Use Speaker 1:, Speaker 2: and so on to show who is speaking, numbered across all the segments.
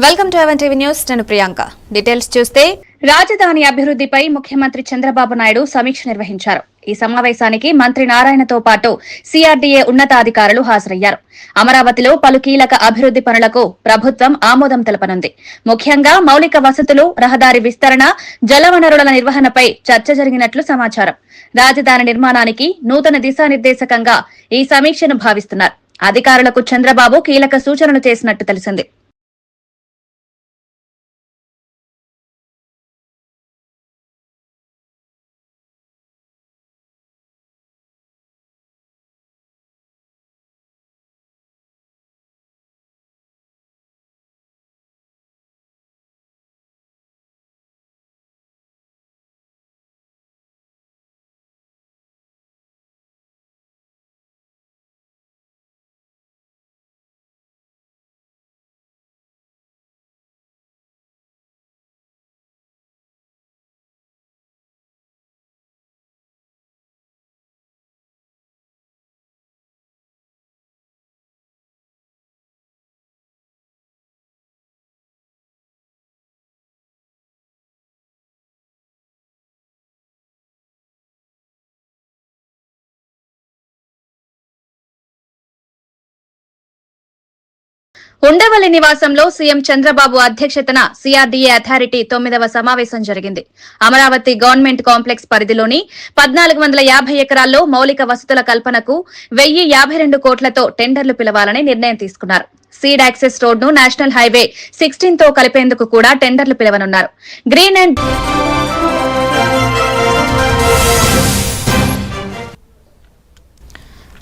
Speaker 1: Welcome to అవెన్ TV news. నేను Priyanka. Details చూస్తే రాజధాని అభివృద్ధిపై ముఖ్యమంత్రి చంద్రబాబు నాయుడు సమీక్ష నిర్వహించారు. ఈ సమావేశానికి మంత్రి నారాయణతో పాటు సిఆర్డీఏ ఉన్నతాధికారులు హాజరయ్యారు. అమరావతిలో పలు కీలక అభివృద్ది పనులకు ప్రభుత్వం ఆమోదం తెలపనుంది. ముఖ్యంగా మౌలిక వసతులు, రహదారి విస్తరణ, జలవనరుల నిర్వహణపై చర్చ జరిగినట్లు సమాచారం. రాజధాని నిర్మాణానికి నూతన దిశానిర్దేశకంగా ఈ సమీక్షను భావిస్తున్నారు. అధికారులకు చంద్రబాబు కీలక సూచనలు చేసినట్టు తెలిసింది. ఉండవల్లి నివాసంలో సీఎం చంద్రబాబు అధ్యక్షతన సిఆర్డీఏ అథారిటీ 9వ సమావేశం జరిగింది. అమరావతి గవర్నమెంట్ కాంప్లెక్స్ పరిధిలోని 1450 ఎకరాల్లో మౌలిక వసతుల కల్పనకు 1052 కోట్లతో టెండర్లు పిలవాలని నిర్ణయం తీసుకున్నారు. సీడ్ యాక్సెస్ రోడ్ను నేషనల్ హైవే 16 తో కలిపేందుకు కూడా టెండర్లు పిలవనున్నారు. గ్రీన్ అండ్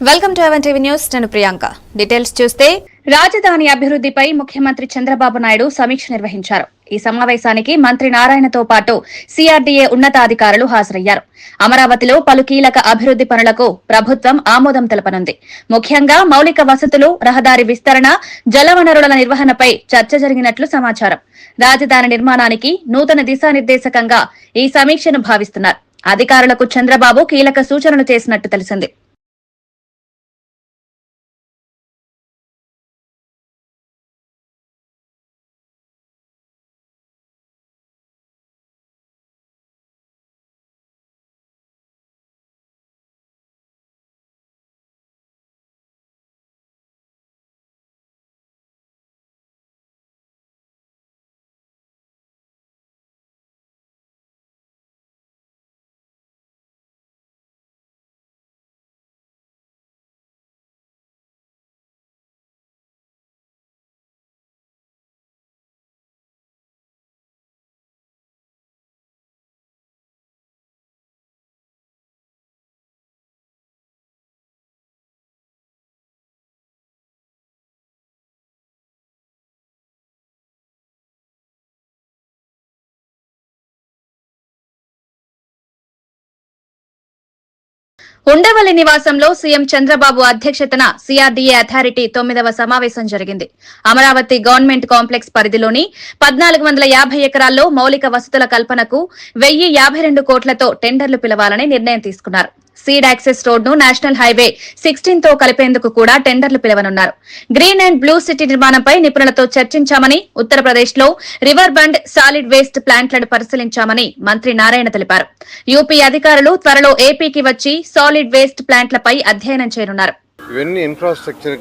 Speaker 1: వెల్కమ్ టు అవెన్ టీవీ న్యూస్. నేను ప్రియాంక. డీటెయిల్స్ చూస్తే రాజధాని అభివృద్ధిపై ముఖ్యమంత్రి చంద్రబాబు నాయుడు సమీక్ష నిర్వహించారు. ఈ సమావేశానికి మంత్రి నారాయణతో పాటు సిఆర్డీఏ ఉన్నతాధికారులు హాజరయ్యారు. అమరావతిలో పలు కీలక అభివృద్ది పనులకు ప్రభుత్వం ఆమోదం తెలపనుంది. ముఖ్యంగా మౌలిక వసతులు, రహదారి విస్తరణ, జలవనరుల నిర్వహణపై చర్చ జరిగినట్లు సమాచారం. రాజధాని నిర్మాణానికి నూతన దిశానిర్దేశకంగా ఈ సమీక్షను భావిస్తున్నారు. అధికారులకు చంద్రబాబు కీలక సూచనలు చేసినట్టు తెలిసింది. ఉండవల్లి నివాసంలో సీఎం చంద్రబాబు అధ్యక్షతన సిఆర్డీఏ అథారిటీ 9వ సమావేశం జరిగింది. అమరావతి గవర్నమెంట్ కాంప్లెక్స్ పరిధిలోని 1450 ఎకరాల్లో మౌలిక వసతుల కల్పనకు 1052 కోట్లతో టెండర్లు పిలవాలని నిర్ణయం తీసుకున్నారు. సీడ్ యాక్సెస్ రోడ్ను నేషనల్ హైవే 16 తో కలిపేందుకు కూడా టెండర్లు పిలవనున్నారు. గ్రీన్ అండ్ బ్లూ సిటీ నిర్మాణంపై నిపుణులతో చర్చించామని, ఉత్తరప్రదేశ్లో రివర్ బండ్ సాలిడ్ వేస్ట్ ప్లాంట్లను పరిశీలించామని మంత్రి నారాయణ తెలిపారు. యూపీ అధికారులు త్వరలో ఏపీకి వచ్చి సాలిడ్ వేస్ట్ ప్లాంట్లపై అధ్యయనం చేయనున్నారు.
Speaker 2: ఇవన్నీ ఇన్ఫ్రాస్ట్రక్చర్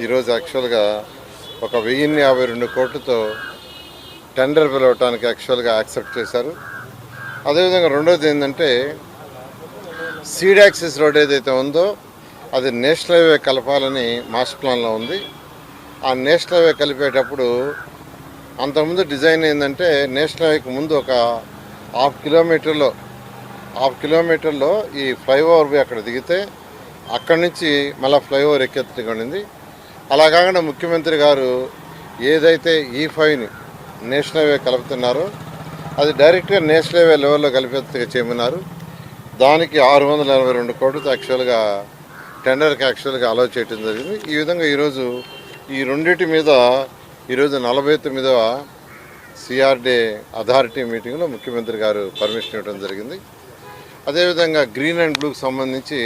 Speaker 2: ఈరోజు యాక్చువల్గా ఒక 1052 కోట్లతో టెండర్ పిలవటానికి యాక్చువల్గా యాక్సెప్ట్ చేశారు. అదేవిధంగా రెండోది ఏంటంటే సీడ్ యాక్సెస్ రోడ్ ఏదైతే ఉందో అది నేషనల్ హైవే కలపాలని మాస్టర్ ప్లాన్లో ఉంది. ఆ నేషనల్ హైవే కలిపేటప్పుడు అంతకుముందు డిజైన్ ఏంటంటే నేషనల్ హైవేకి ముందు ఒక హాఫ్ కిలోమీటర్లో ఈ ఫ్లైఓవర్ అక్కడ దిగితే అక్కడి నుంచి మళ్ళీ ఫ్లైఓవర్ ఎక్కెత్తుకుంది. అలా కాకుండా ముఖ్యమంత్రి గారు ఏదైతే E5ని నేషనల్ హైవే కలుపుతున్నారో అది డైరెక్ట్గా నేషనల్ హైవే లెవెల్లో కలిపేట్టుగా చేయమన్నారు. దానికి 682 కోట్లతో యాక్చువల్గా టెండర్కి యాక్చువల్గా అలౌ చేయడం జరిగింది. ఈ విధంగా ఈరోజు ఈ రెండింటి మీద ఈరోజు 49వ సిఆర్డీఏ అథారిటీ మీటింగ్లో ముఖ్యమంత్రి గారు పర్మిషన్ ఇవ్వడం జరిగింది. అదేవిధంగా గ్రీన్ అండ్ బ్లూకి సంబంధించి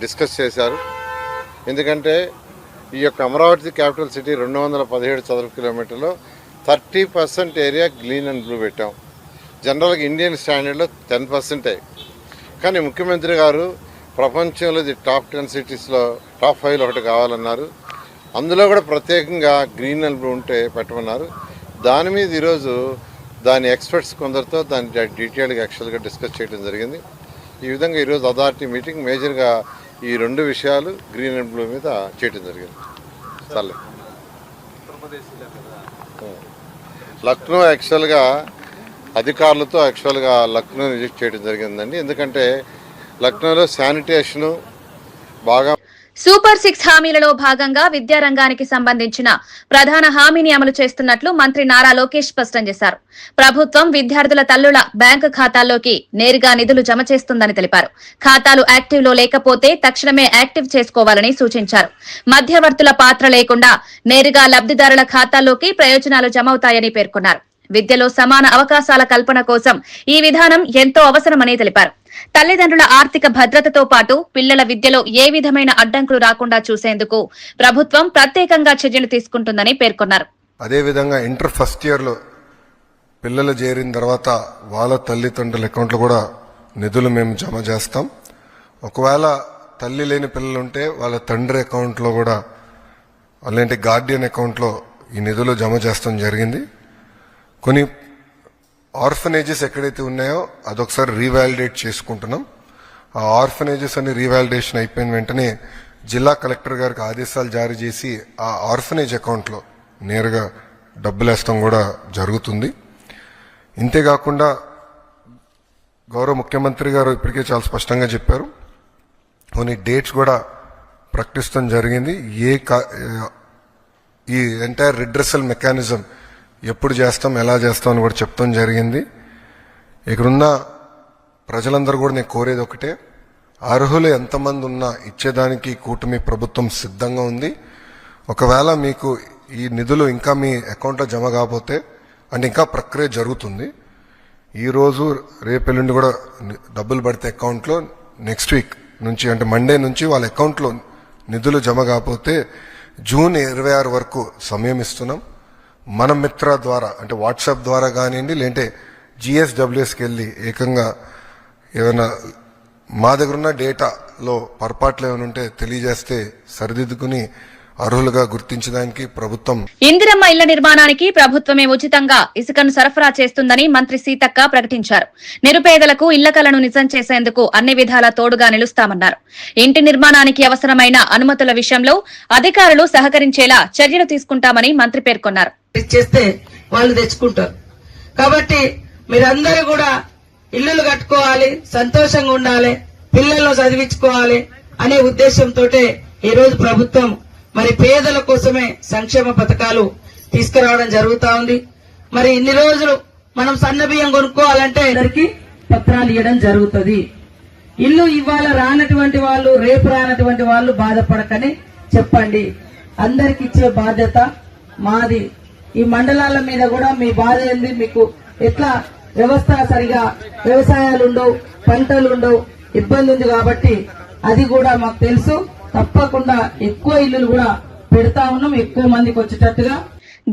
Speaker 2: డిస్కస్ చేశారు. ఎందుకంటే ఈ యొక్క అమరావతి క్యాపిటల్ సిటీ 217 చదరపు కిలోమీటర్లో 30% ఏరియా గ్రీన్ అండ్ బ్లూ పెట్టాం. జనరల్గా ఇండియన్ స్టాండర్డ్లో 10%. కానీ ముఖ్యమంత్రి గారు ప్రపంచంలో ఇది టాప్ 10 సిటీస్లో టాప్ 5లో ఒకటి కావాలన్నారు. అందులో కూడా ప్రత్యేకంగా గ్రీన్ అండ్ బ్లూ ఉంటే పెట్టమన్నారు. దాని మీద ఈరోజు దాని ఎక్స్పర్ట్స్ కొందరితో దాని డీటెయిల్గా యాక్చువల్గా డిస్కస్ చేయడం జరిగింది. ఈ విధంగా ఈరోజు అథారిటీ మీటింగ్ మేజర్గా ఈ 2 విషయాలు గ్రీన్ అండ్ బ్లూ మీద చేయడం జరిగింది. సర్లే లక్నో యాక్చువల్గా అధికారులతో లక్నో విజిట్ చేయడం జరిగిందండి. ఎందుకంటే లక్నోలో శానిటేషను బాగా
Speaker 1: సూపర్ 6 హామీలలో భాగంగా విద్యారంగానికి సంబంధించిన ప్రధాన హామీని అమలు చేస్తున్నట్లు మంత్రి నారా లోకేష్ స్పష్టం చేశారు. ప్రభుత్వం విద్యార్థుల తల్లుల బ్యాంకు ఖాతాల్లోకి నేరుగా నిధులు జమ చేస్తుందని తెలిపారు. ఖాతాలు యాక్టివ్ లో లేకపోతే తక్షణమే యాక్టివ్ చేసుకోవాలని సూచించారు. మధ్యవర్తుల పాత్ర లేకుండా నేరుగా లబ్దిదారుల ఖాతాల్లోకి ప్రయోజనాలు జమవుతాయని పేర్కొన్నారు. విద్యలో సమాన అవకాశాల కల్పన కోసం ఈ విధానం ఎంతో అవసరమని తెలిపారు. తల్లిదండ్రుల ఆర్థిక భద్రతతో పాటు పిల్లల విద్యలో ఏ విధమైన అడ్డంకులు రాకుండా చూసేందుకు ప్రభుత్వం ప్రత్యేకంగా చర్యలు తీసుకుంటుందని పేర్కొన్నారు.
Speaker 3: అదేవిధంగా ఇంటర్ ఫస్ట్ ఇయర్లో పిల్లలు చేరిన తర్వాత వాళ్ళ తల్లిదండ్రుల అకౌంట్లో కూడా నిధులు మేము జమ చేస్తాం. ఒకవేళ తల్లి లేని పిల్లలుంటే వాళ్ళ తండ్రి అకౌంట్లో కూడా అలాంటి గార్డియన్ అకౌంట్లో ఈ నిధులు జమ చేస్తాం జరిగింది. కొన్ని ఆర్ఫనేజెస్ ఎక్కడైతే ఉన్నాయో అదొకసారి రీవాలిడేట్ చేసుకుంటున్నాం. ఆ ఆర్ఫనేజెస్ అన్ని రీవాలిడేషన్ అయిపోయిన వెంటనే జిల్లా కలెక్టర్ గారికి ఆదేశాలు జారీ చేసి ఆ ఆర్ఫనేజ్ అకౌంట్లో నేరుగా డబ్బులు వేస్తాం కూడా జరుగుతుంది. ఇంతేకాకుండా గౌరవ ముఖ్యమంత్రి గారు ఇప్పటికే చాలా స్పష్టంగా చెప్పారు. కొన్ని డేట్స్ కూడా ప్రకటిస్తాం జరిగింది. ఈ ఎంటైర్ రిడ్రెసల్ మెకానిజం ఎప్పుడు చేస్తాం, ఎలా చేస్తాం అని కూడా చెప్తాం జరిగింది. ఇక్కడున్న ప్రజలందరూ కూడా నేను కోరేది ఒకటే, అర్హులు ఎంతమంది ఉన్నా ఇచ్చేదానికి కూటమి ప్రభుత్వం సిద్ధంగా ఉంది. ఒకవేళ మీకు ఈ నిధులు ఇంకా మీ అకౌంట్లో జమ కాకపోతే అంటే ఇంకా ప్రక్రియ జరుగుతుంది. ఈరోజు రేపెల్లుండి కూడా డబ్బులు పడితే అకౌంట్లో నెక్స్ట్ వీక్ నుంచి అంటే మండే నుంచి వాళ్ళ అకౌంట్లో నిధులు జమ కాకపోతే జూన్ 26 వరకు సమయం ఇస్తున్నాం. మన మిత్ర ద్వారా అంటే వాట్సాప్ ద్వారా కానివ్వండి, లేదంటే GSWSకి వెళ్ళి ఏకంగా ఏమైనా మా దగ్గర ఉన్న డేటాలో పొరపాట్లు ఏమైనా ఉంటే తెలియజేస్తే సరిదిద్దుకుని అర్హులుగా గుర్తించడానికి ప్రభుత్వం.
Speaker 1: ఇందిరమ్మ ఇళ్ల నిర్మాణానికి ప్రభుత్వమే ఉచితంగా ఇసుకను సరఫరా చేస్తుందని మంత్రి సీతక్క ప్రకటించారు. నిరుపేదలకు ఇళ్ల కలను నిజం చేసేందుకు అన్ని విధాలా తోడుగా నిలుస్తామన్నారు. ఇంటి నిర్మాణానికి అవసరమైన అనుమతుల విషయంలో అధికారులు సహకరించేలా చర్యలు తీసుకుంటామని మంత్రి పేర్కొన్నారు.
Speaker 4: చేస్తే వాళ్ళు తెచ్చుకుంటారు. కాబట్టి మీరందరూ కూడా ఇల్లులు కట్టుకోవాలి, సంతోషంగా ఉండాలి, పిల్లలను చదివించుకోవాలి అనే ఉద్దేశంతో ఈ రోజు ప్రభుత్వం మరి పేదల కోసమే సంక్షేమ పథకాలు తీసుకురావడం జరుగుతా ఉంది. మరి ఇన్ని రోజులు మనం సన్న బియ్యం కొనుక్కోవాలంటే అందరికి పత్రాలు ఇవ్వడం జరుగుతుంది. ఇల్లు ఇవాళ రానటువంటి వాళ్ళు, రేపు రానటువంటి వాళ్ళు బాధపడకని చెప్పండి. అందరికి ఇచ్చే బాధ్యత మాది. ఈ మండలాల మీద కూడా మీ బాధ ఏంది, మీకు ఎట్లా వ్యవస్థ సరిగా వ్యవసాయాలు ఉండవు, పంటలు ఉండవు, ఇబ్బంది ఉంది. కాబట్టి అది కూడా మాకు తెలుసు. తప్పకుండా ఎక్కువ ఇల్లులు కూడా పెడతా ఉన్నాం, ఎక్కువ మందికి వచ్చేటట్టుగా.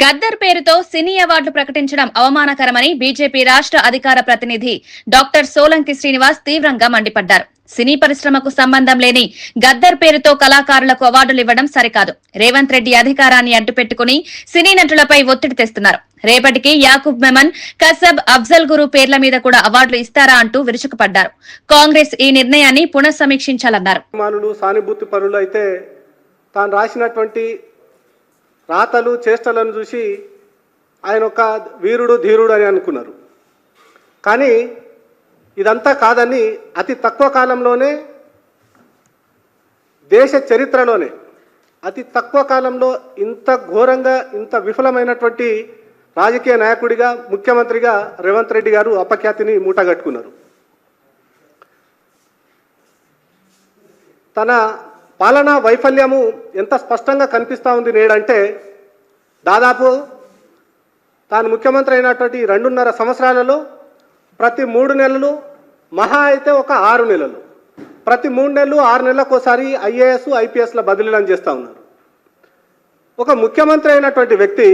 Speaker 1: గద్దర్ పేరుతో సినీ అవార్డులు ప్రకటించడం అవమానకరమని బీజేపీ రాష్ట్ర అధికార ప్రతినిధి డాక్టర్ సోలంకి శ్రీనివాస్ తీవ్రంగా మండిపడ్డారు. సినీ పరిశ్రమకు సంబంధం లేని గద్దర్ పేరుతో కళాకారులకు అవార్డులు ఇవ్వడం సరికాదు. రేవంత్ రెడ్డి అధికారాన్ని అడ్డుపెట్టుకుని సినీ నటులపై ఒత్తిడి తెస్తున్నారు. రేపటికి యాకూబ్ మెమన్, కసబ్, అఫ్జల్ గురు పేర్ల మీద కూడా అవార్డులు ఇస్తారా అంటూ విరుచుకుపడ్డారు. కాంగ్రెస్ ఈ నిర్ణయాన్ని పునఃసమీక్షించాలన్నారు.
Speaker 5: సానుభూతి పరులు అయితే తాను రాసినటువంటి రాతలు చేష్టలను చూసి ఆయన ఒక వీరుడు ధీరుడు అని అనుకున్నారు. కానీ ఇదంతా కాదని అతి తక్కువ కాలంలోనే దేశ చరిత్రలోనే అతి తక్కువ కాలంలో ఇంత ఘోరంగా ఇంత విఫలమైనటువంటి రాజకీయ నాయకుడిగా ముఖ్యమంత్రిగా రేవంత్ రెడ్డి గారు అపఖ్యాతిని మూటగట్టుకున్నారు. తన పాలనా వైఫల్యము ఎంత స్పష్టంగా కనిపిస్తూ ఉంది నేడంటే, దాదాపు తాను ముఖ్యమంత్రి అయినటువంటి 2.5 సంవత్సరాలలో ప్రతి 3 నెలలు, మహా అయితే ఒక 6 నెలలు, ప్రతి 3 నెలలు 6 నెలలకోసారి IAS, IPSల బదిలీలను చేస్తూ ఉన్నారు. ఒక ముఖ్యమంత్రి అయినటువంటి వ్యక్తి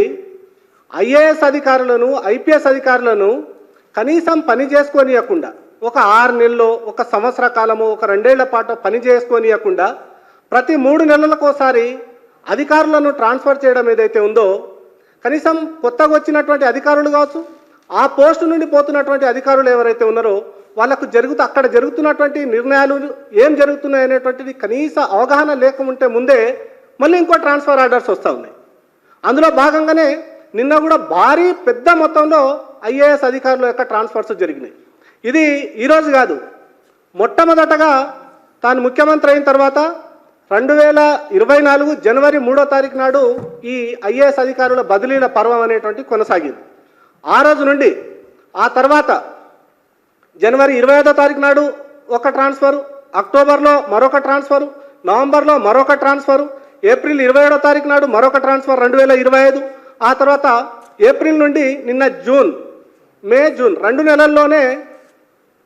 Speaker 5: ఐఏఎస్ అధికారులను, ఐపీఎస్ అధికారులను కనీసం పని చేసుకోనియకుండా, ఒక 6 నెలలు, ఒక సంవత్సర కాలము, ఒక 2 ఏళ్ల పాటు పని చేసుకోనియకుండా ప్రతి 3 నెలలకోసారి అధికారులను ట్రాన్స్ఫర్ చేయడం ఏదైతే ఉందో, కనీసం కొత్తగా వచ్చినటువంటి అధికారులు కావచ్చు, ఆ పోస్టు నుండి పోతున్నటువంటి అధికారులు ఎవరైతే ఉన్నారో వాళ్ళకు అక్కడ జరుగుతున్నటువంటి నిర్ణయాలు ఏం జరుగుతున్నాయి అనేటువంటిది కనీస అవగాహన లేకుంటే ముందే మళ్ళీ ఇంకో ట్రాన్స్ఫర్ ఆర్డర్స్ వస్తూ ఉన్నాయి. అందులో భాగంగానే నిన్న కూడా భారీ పెద్ద మొత్తంలో ఐఏఎస్ అధికారుల యొక్క ట్రాన్స్ఫర్స్ జరిగినాయి. ఇది ఈరోజు కాదు, మొట్టమొదటగా తాను ముఖ్యమంత్రి అయిన తర్వాత 2024 జనవరి 3వ తారీఖు నాడు ఈ ఐఏఎస్ అధికారుల బదిలీల పర్వం అనేటువంటి కొనసాగింది. ఆ రోజు నుండి ఆ తర్వాత జనవరి 25వ తారీఖు నాడు ఒక ట్రాన్స్ఫరు, అక్టోబర్లో మరొక ట్రాన్స్ఫరు, నవంబర్లో మరొక ట్రాన్స్ఫరు, ఏప్రిల్ 27వ తారీఖు నాడు మరొక ట్రాన్స్ఫర్ 2025. ఆ తర్వాత ఏప్రిల్ నుండి నిన్న మే జూన్ 2 నెలల్లోనే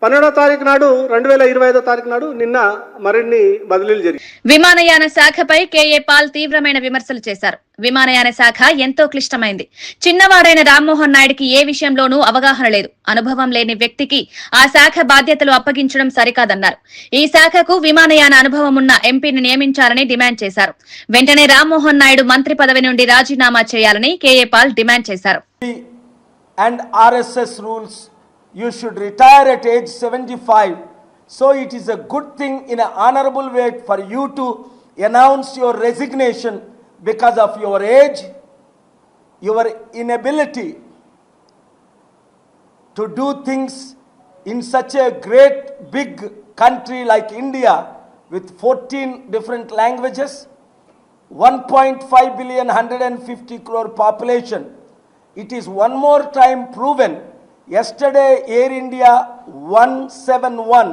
Speaker 5: 12వ తారీఖు నాడు 2025వ తారీఖు నాడు నిన్న మరిన్ని బదిలీలు జరిగాయి.
Speaker 1: విమానయాన శాఖపై కేఏ పాల్ తీవ్రమైన విమర్శలు చేశారు. విమానయాన శాఖ ఎంతో క్లిష్టమైంది. చిన్నవాడైన రామ్మోహన్ నాయుడికి ఏ విషయంలోనూ అవగాహన లేదు. అనుభవం లేని వ్యక్తికి ఆ శాఖ బాధ్యతలు అప్పగించడం సరికాదన్నారు. ఈ శాఖకు విమానయాన అనుభవం ఉన్న ఎంపీని నియమించాలని డిమాండ్ చేశారు. వెంటనే రామ్మోహన్ నాయుడు మంత్రి పదవి నుండి రాజీనామా చేయాలని కేఏ పాల్ డిమాండ్ చేశారు.
Speaker 6: And RSS rules, you should retire at age 75. So it is a good thing in an honorable way for you to announce your resignation because of your age, your inability to do things in such a great big country like India with 14 different languages, 1.5 billion, 150 crore population. It is one more time proven. Yesterday, Air India 171,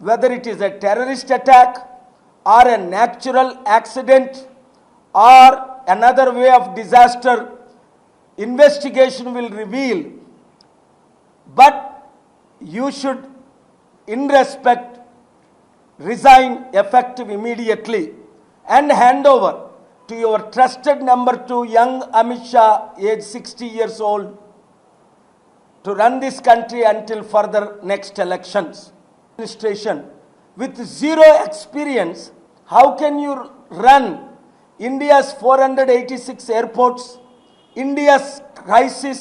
Speaker 6: whether it is a terrorist attack or a natural accident or another way of disaster, investigation will reveal. But you should, in respect, resign effective immediately and hand over to your trusted number 2, young Amit Shah, age 60 years old, to run this country until further next elections. Administration with zero experience, how can you run India's 486 airports, India's crisis,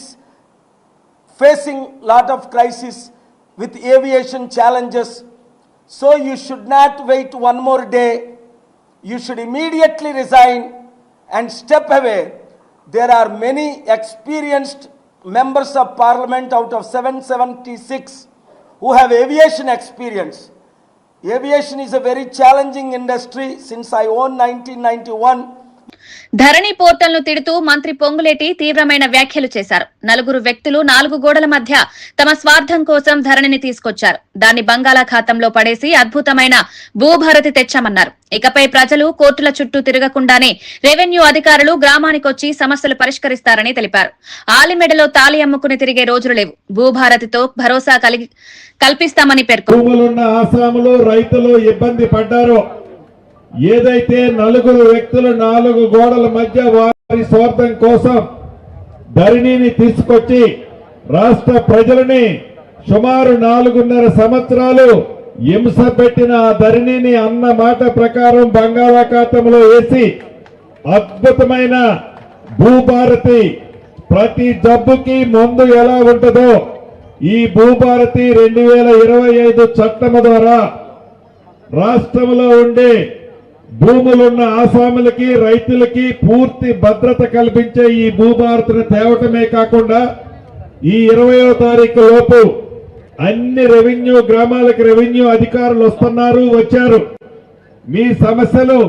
Speaker 6: facing lot of crisis with aviation challenges? So you should not wait one more day. You should immediately resign and step away. There are many experienced members of parliament out of 776 who have aviation experience. Aviation is a very challenging industry since I own 1991.
Speaker 1: ధరణి పోర్టల్ను తిడుతూ మంత్రి పొంగులేటి తీవ్రమైన వ్యాఖ్యలు చేశారు. 4 వ్యక్తులు 4 గోడల మధ్య తమ స్వార్థం కోసం ధరణిని తీసుకొచ్చారు. దాన్ని బంగాళాఖాతంలో పడేసి అద్భుతమైన భూభారతి తెచ్చామన్నారు. ఇకపై ప్రజలు కోర్టుల చుట్టూ తిరగకుండానే రెవెన్యూ అధికారులు గ్రామానికొచ్చి సమస్యలు పరిష్కరిస్తారని తెలిపారు. ఆలిమెడలో తాళి అమ్ముకుని తిరిగే రోజులు లేవు. భూభారతితో భరోసా కల్పిస్తామని పేర్కొన్నారు.
Speaker 7: రైతులు ఇబ్బంది పడ్డారు. ఏదైతే 4 వ్యక్తులు 4 గోడల మధ్య వారి స్వార్థం కోసం ధరణిని తీసుకొచ్చి రాష్ట్ర ప్రజలని సుమారు 4.5 సంవత్సరాలు హింస పెట్టిన ఆ ధరణిని అన్న మాట ప్రకారం బంగాళాఖాతంలో వేసి అద్భుతమైన భూభారతి, ప్రతి జబ్బుకి మందు ఎలా ఉంటుందో ఈ భూభారతి 2025 చట్టం ద్వారా రాష్ట్రంలో ఉండే భూములున్న ఆసాములకి, రైతులకి పూర్తి భద్రత కల్పించే ఈ భూభారతిని తేవటమే కాకుండా ఈ 20వ తారీఖు లోపు అన్ని రెవెన్యూ గ్రామాలకు రెవెన్యూ అధికారులు వచ్చారు. మీ సమస్యలు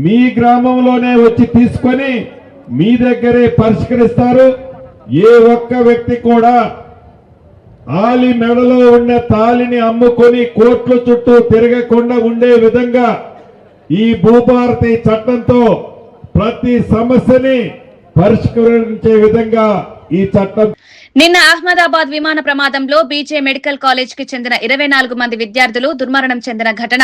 Speaker 7: మీ గ్రామంలోనే వచ్చి తీసుకొని మీ దగ్గరే పరిష్కరిస్తారు. ఏ ఒక్క వ్యక్తి కూడా ఆలి మెడలో ఉన్న తాలిని అమ్ముకొని కోర్టుల చుట్టూ తిరగకుండా ఉండే విధంగా ఈ భూభారతి చట్టంతో ప్రతి సమస్యని పరిష్కరించే విధంగా ఈ చట్టం.
Speaker 1: నిన్న అహ్మదాబాద్ విమాన ప్రమాదంలో బీజే మెడికల్ కాలేజ్ కి చెందిన 24 మంది విద్యార్థులు దుర్మరణం చెందిన ఘటన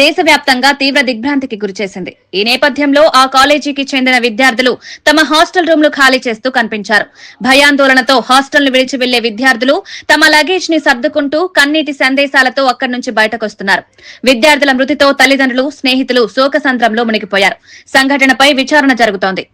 Speaker 1: దేశవ్యాప్తంగా తీవ్ర దిగ్భ్రాంతికి గురిచేసింది. ఈ నేపథ్యంలో ఆ కాలేజీకి చెందిన విద్యార్థులు తమ హాస్టల్ రూమ్లు ఖాళీ చేస్తూ కనిపించారు. భయాందోళనతో హాస్టల్ ను విడిచి వెళ్లే విద్యార్థులు తమ లగేజ్ ని సర్దుకుంటూ కన్నీటి సందేశాలతో అక్కడి నుంచి బయటకొస్తున్నారు. విద్యార్థుల మృతితో తల్లిదండ్రులు, స్నేహితులు శోకసంద్రంలో మునిగిపోయారు. సంఘటనపై విచారణ జరుగుతోంది.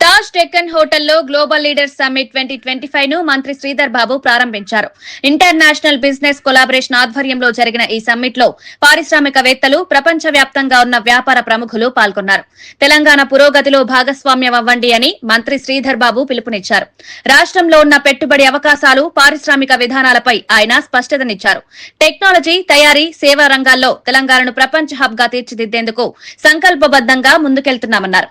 Speaker 1: తాజ్ డెక్కన్ హోటల్లో గ్లోబల్ లీడర్స్ సమ్మిట్ 2025 ను మంత్రి శ్రీధర్ బాబు ప్రారంభించారు. ఇంటర్నేషనల్ బిజినెస్ కొలాబరేషన్ ఆధ్వర్యంలో జరిగిన ఈ సమ్మిట్ లో పారిశ్రామికవేత్తలు, ప్రపంచవ్యాప్తంగా ఉన్న వ్యాపార ప్రముఖులు పాల్గొన్నారు. తెలంగాణ పురోగతిలో భాగస్వామ్యం అవ్వండి అని మంత్రి శ్రీధర్ బాబు పిలుపునిచ్చారు. రాష్ట్రంలో ఉన్న పెట్టుబడి అవకాశాలు, పారిశ్రామిక విధానాలపై ఆయన స్పష్టతనిచ్చారు. టెక్నాలజీ, తయారీ, సేవా రంగాల్లో తెలంగాణను ప్రపంచ హబ్ గా తీర్చిదిద్దేందుకు సంకల్పబద్దంగా ముందుకెళ్తున్నామన్నారు.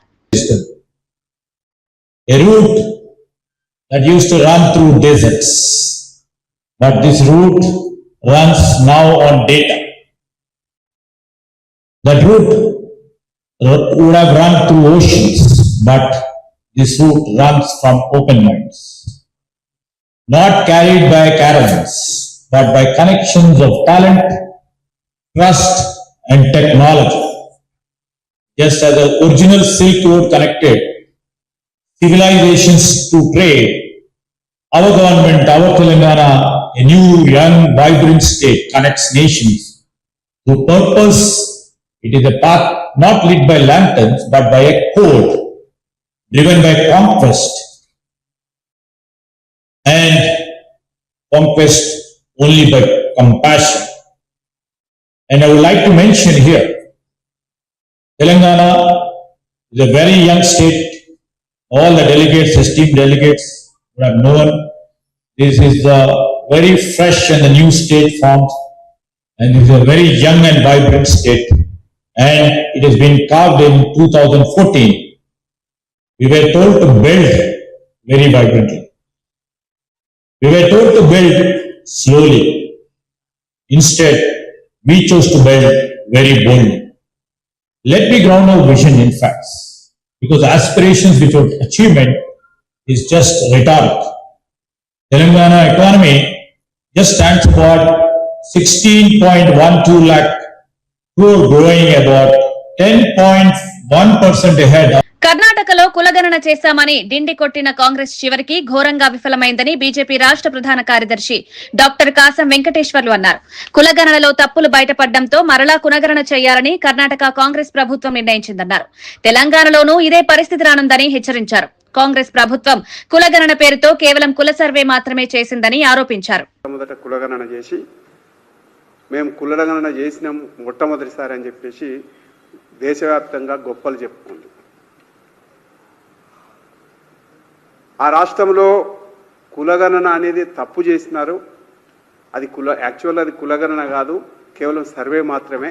Speaker 8: A route that used to run through deserts, but this route runs now on data. That route would have run through oceans, but this route runs from open minds. Not carried by caravans, but by connections of talent, trust and technology. Just as the original Silk Road connected civilizations to trade, our government, our Telangana, a new, young, vibrant state connects nations through purpose. It is a path not lit by lanterns, but by a code driven by conquest, and conquest only by compassion. And I would like to mention here, Telangana is a very young state. All the delegates, esteemed delegates, would have known this is a very fresh and a new state formed, and this is a very young and vibrant state, and it has been carved in 2014. We were told to build very vibrantly. We were told to build slowly. Instead, we chose to build very boldly. Let me ground our vision in facts, because aspirations without achievement is just rhetoric. Telangana economy just stands about 16.12 lakh crore, growing about 10.1% ahead.
Speaker 1: కర్ణాటకలో కులగణన చేశామని డిండి కొట్టిన కాంగ్రెస్ చివరికి ఘోరంగా విఫలమైందని BJP రాష్ట్ర ప్రధాన కార్యదర్శి డాక్టర్ కాసం వెంకటేశ్వర్లు అన్నారు. కులగణనలో తప్పులు బయటపడడంతో మరలా కులగణన చేయాలని కర్ణాటక కాంగ్రెస్ ప్రభుత్వం నిర్ణయించిందన్నారు. తెలంగాణలోనూ ఇదే పరిస్థితి రానుందని హెచ్చరించారు. కాంగ్రెస్ ప్రభుత్వం కులగణన పేరుతో కేవలం కుల సర్వే మాత్రమే చేసిందని ఆరోపించారు.
Speaker 9: మొదట కులగణన చేసి మేము కులగణన చేసినాం మొట్టమొదటిసారి అని చెప్పేసి దేశవ్యాప్తంగా గొప్పలు చెప్పుకుంది. ఆ రాష్ట్రంలో కులగణన అనేది తప్పు చేసినారు. అది యాక్చువల్ అది కులగణన కాదు, కేవలం సర్వే మాత్రమే.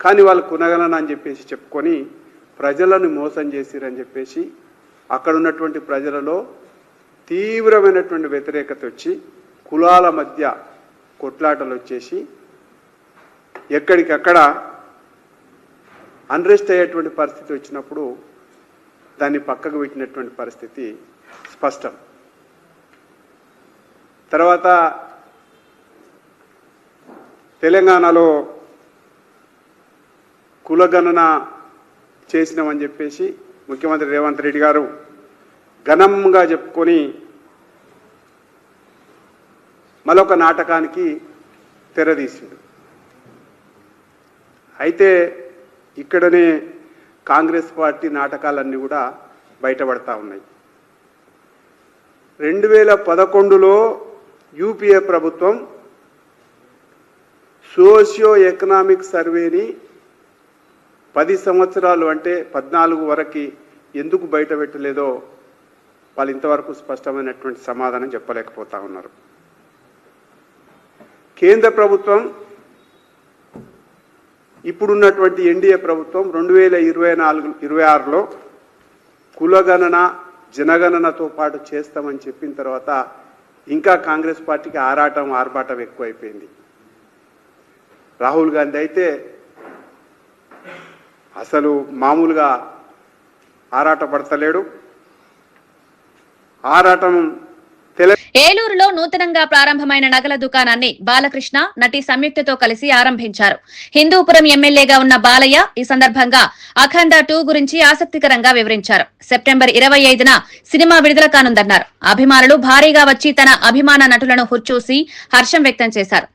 Speaker 9: కానీ వాళ్ళు కులగణన అని చెప్పేసి చెప్పుకొని ప్రజలను మోసం చేసిరని చెప్పేసి అక్కడ ఉన్నటువంటి ప్రజలలో తీవ్రమైనటువంటి వ్యతిరేకత వచ్చి కులాల మధ్య కొట్లాటలు వచ్చేసి ఎక్కడికక్కడ అన్రెస్ట్ అయ్యేటువంటి పరిస్థితి వచ్చినప్పుడు దాన్ని పక్కకు పెట్టినటువంటి పరిస్థితి స్పష్టం. తర్వాత తెలంగాణలో కులగణన చేసినామని చెప్పేసి ముఖ్యమంత్రి రేవంత్ రెడ్డి గారు ఘనంగా చెప్పుకొని మరొక నాటకానికి తెరదీసిండు. అయితే ఇక్కడనే కాంగ్రెస్ పార్టీ నాటకాలన్నీ కూడా బయటపడతా ఉన్నాయి. 2011లో యూపీఏ ప్రభుత్వం సోషియో ఎకనామిక్ సర్వేని 10 సంవత్సరాలు అంటే 14 వరకు ఎందుకు బయట పెట్టలేదో వాళ్ళు ఇంతవరకు స్పష్టమైనటువంటి సమాధానం చెప్పలేకపోతా ఉన్నారు. కేంద్ర ప్రభుత్వం ఇప్పుడున్నటువంటి ఎన్డీఏ ప్రభుత్వం 2024-26లో కులగణన జనగణనతో పాటు చేస్తామని చెప్పిన తర్వాత ఇంకా కాంగ్రెస్ పార్టీకి ఆర్భాటం ఎక్కువైపోయింది. రాహుల్ గాంధీ అయితే అసలు మామూలుగా ఆరాటపడతలేడు. ఆరాటం
Speaker 1: ఏలూరులో నూతనంగా ప్రారంభమైన నగల దుకాణాన్ని బాలకృష్ణ, నటి సంయుక్తతో కలిసి ఆరంభించారు. హిందూపురం ఎమ్మెల్యేగా ఉన్న బాలయ్య ఈ సందర్భంగా అఖండ 2 గురించి ఆసక్తికరంగా వివరించారు. సెప్టెంబర్ 25న సినిమా విడుదల కానుందన్నారు. అభిమానులు భారీగా వచ్చి తన అభిమాన నటులను చూసి హర్షం వ్యక్తం చేశారు.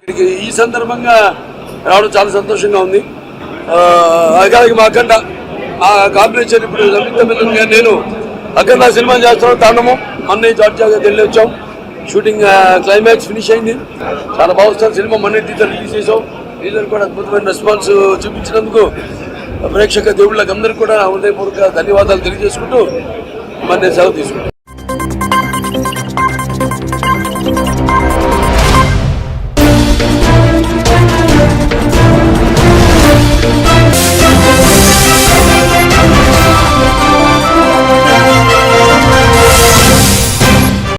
Speaker 10: ఇక్కడికి ఈ సందర్భంగా రావడం చాలా సంతోషంగా ఉంది. అలాగే మా అఖండ మా కాంబినేషన్ ఇప్పుడు సంయుక్త మిత్రులు గారు నేను అఖండ సినిమా చేస్తున్నాం. తాండము మొన్న జార్జియాగా వెళ్ళి వచ్చాం. షూటింగ్ క్లైమాక్స్ ఫినిష్ అయింది. చాలా బాగుంది సినిమా. మొన్న టీజర్ రిలీజ్ చేసాం. టీజర్ కూడా అద్భుతమైన రెస్పాన్స్ చూపించినందుకు ప్రేక్షక దేవుళ్ళకి అందరికీ కూడా హృదయపూర్వక ధన్యవాదాలు తెలియజేసుకుంటూ మరి నేను సెలవు తీసుకుంటాను.